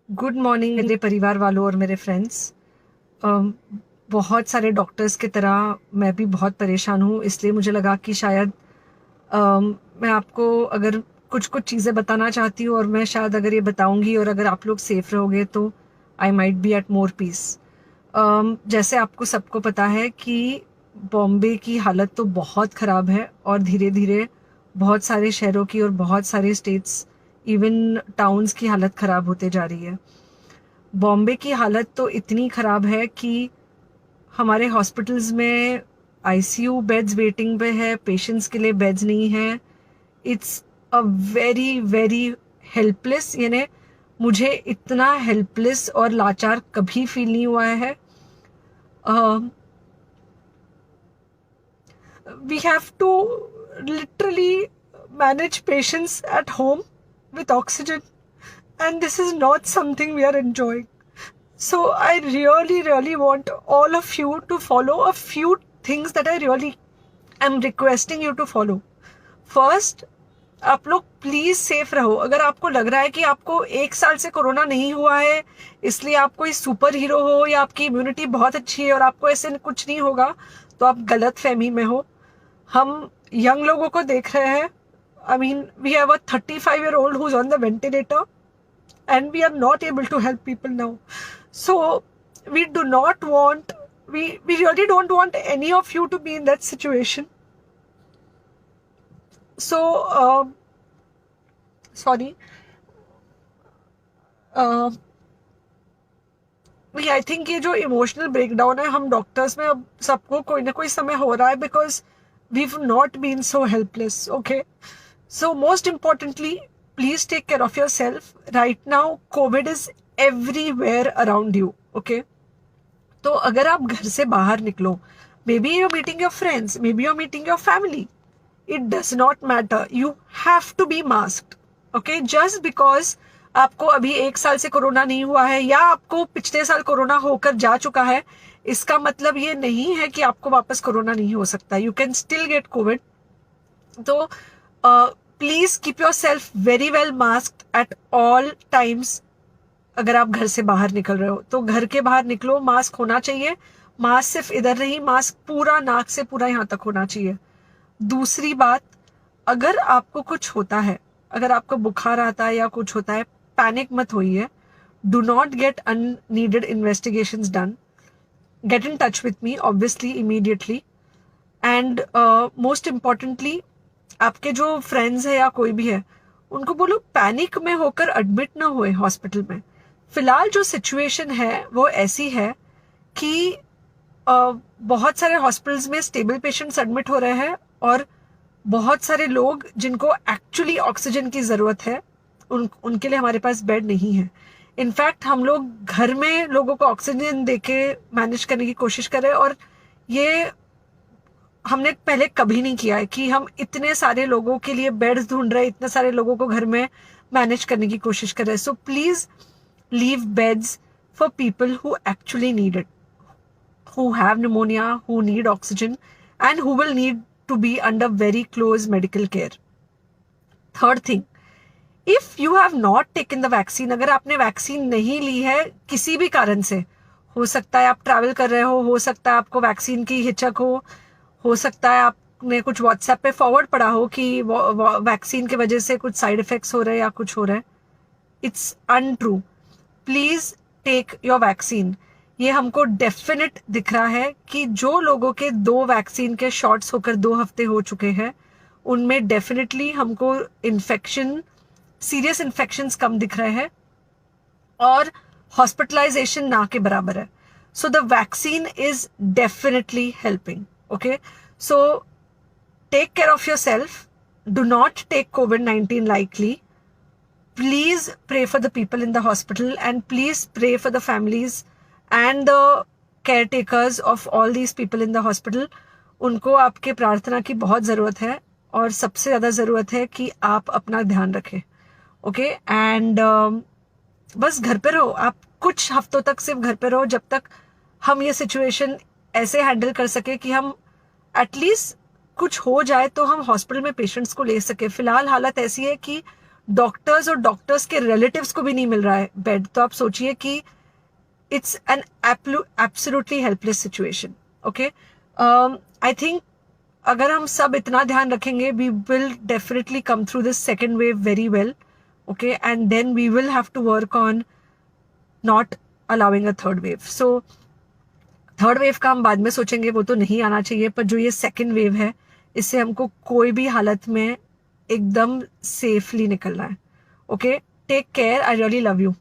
Good morning मेरे परिवार वालों और मेरे फ्रेंड्स। बहुत सारे डॉक्टर्स की तरह मैं भी बहुत परेशान हूँ, इसलिए मुझे लगा कि शायद मैं आपको अगर कुछ कुछ चीज़ें बताना चाहती हूँ, और मैं शायद अगर ये बताऊँगी और अगर आप लोग सेफ रहोगे तो I might be at more peace. जैसे आपको सबको पता है कि बॉम्बे की हालत तो बहुत ख़राब है, और धीरे धीरे बहुत सारे शहरों की और बहुत सारे स्टेट्स, इवन टाउन्स की हालत ख़राब होते जा रही है। बॉम्बे की हालत तो इतनी ख़राब है कि हमारे हॉस्पिटल्स में आईसीयू बेड्स वेटिंग पे है, पेशेंट्स के लिए बेड्स नहीं है। It's a very very helpless, यानी मुझे इतना हेल्पलेस और लाचार कभी फील नहीं हुआ है। We have to literally manage patients at home with oxygen, and this is not something we are enjoying. So I really, really want all of you to follow a few things that I really am requesting you to follow. First, आप लोग please safe रहो। अगर आपको लग रहा है कि आपको 1 साल से कोरोना नहीं हुआ है, इसलिए आप कोई सुपर हीरो हो या आपकी इम्यूनिटी बहुत अच्छी है और आपको ऐसे कुछ नहीं होगा, तो आप गलत फहमी में हो। हम यंग लोगों को देख रहे हैं। I mean, we have a 35-year-old who's on the ventilator, and we are not able to help people now. So we do not want, we really don't want any of you to be in that situation. So sorry, I think ये जो emotional breakdown है, हम doctors में अब सबको कोई ना कोई समय हो रहा है, because we not been so helpless. Okay, so most importantly, please take care of yourself. Right now COVID is everywhere around you. Okay, तो अगर आप घर से बाहर निकलो, maybe you're meeting your friends, maybe you're meeting your family, it does not matter, you have to be masked. Okay, just because आपको अभी 1 साल से कोरोना नहीं हुआ है या आपको पिछले साल कोरोना होकर जा चुका है, इसका मतलब ये नहीं है कि आपको वापस कोरोना नहीं हो सकता। You can still get COVID. तो please keep your self very well masked at all times. अगर आप घर से बाहर निकल रहे हो तो घर के बाहर निकलो, मास्क होना चाहिए। मास्क सिर्फ इधर नहीं, मास्क पूरा नाक से पूरा यहाँ तक होना चाहिए। दूसरी बात, अगर आपको कुछ होता है, अगर आपको बुखार आता है या कुछ होता है, पैनिक मत होइए। Do not get unneeded investigations done. Get in touch with me obviously immediately. And most importantly, आपके जो फ्रेंड्स है या कोई भी है, उनको बोलो पैनिक में होकर एडमिट ना हुए हॉस्पिटल में। फिलहाल जो सिचुएशन है वो ऐसी है कि बहुत सारे हॉस्पिटल्स में स्टेबल पेशेंट्स एडमिट हो रहे हैं, और बहुत सारे लोग जिनको एक्चुअली ऑक्सीजन की ज़रूरत है, उनके लिए हमारे पास बेड नहीं है। इनफैक्ट हम लोग घर में लोगों को ऑक्सीजन देके मैनेज करने की कोशिश कर रहे हैं, और ये हमने पहले कभी नहीं किया है कि हम इतने सारे लोगों के लिए बेड्स ढूंढ रहे हैं, इतने सारे लोगों को घर में मैनेज करने की कोशिश कर रहे हैं। So please leave beds for people who actually need it, who have pneumonia, who need oxygen, and who will need to be under very close medical care. Third thing, if you have not taken the vaccine, अगर आपने vaccine नहीं ली है किसी भी कारण से, हो सकता है आप ट्रैवल कर रहे हो सकता है आपको वैक्सीन की हिचक हो सकता है आपने कुछ व्हाट्सएप पे फॉरवर्ड पढ़ा हो कि वैक्सीन की वजह से कुछ साइड इफेक्ट्स हो रहे हैं या कुछ हो रहा है। It's untrue. Please take your vaccine. ये हमको डेफिनेट दिख रहा है कि जो लोगों के 2 वैक्सीन के शॉट्स होकर 2 हफ्ते हो चुके हैं, उनमें डेफिनेटली हमको इन्फेक्शन, सीरियस इन्फेक्शंस कम दिख रहे हैं, और हॉस्पिटलाइजेशन ना के बराबर है। So the vaccine is definitely helping. Okay, so take care of yourself. Do not take COVID-19 lightly. Please pray for the people in the hospital, and please pray for the families and the caretakers of all these people in the hospital. उनको आपके प्रार्थना की बहुत ज़रूरत है, और सबसे ज़्यादा ज़रूरत है कि आप अपना ध्यान रखें। ओके, एंड बस घर पे रहो। आप कुछ हफ्तों तक सिर्फ घर पे रहो, जब तक हम ये सिचुएशन ऐसे हैंडल कर सके कि हम एटलीस्ट कुछ हो जाए तो हम हॉस्पिटल में पेशेंट्स को ले सके। फिलहाल हालत ऐसी है कि डॉक्टर्स और डॉक्टर्स के रिलेटिव्स को भी नहीं मिल रहा है बेड, तो आप सोचिए कि it's an absolutely helpless situation. Okay, I think अगर हम सब इतना ध्यान रखेंगे, we will definitely come through this second wave very well. Okay, and then we will have to work on not allowing a third wave. So third wave का हम बाद में सोचेंगे, वो तो नहीं आना चाहिए, पर जो ये सेकेंड वेव है इससे हमको कोई भी हालत में एकदम सेफली निकलना है. Okay, take care, I really love you.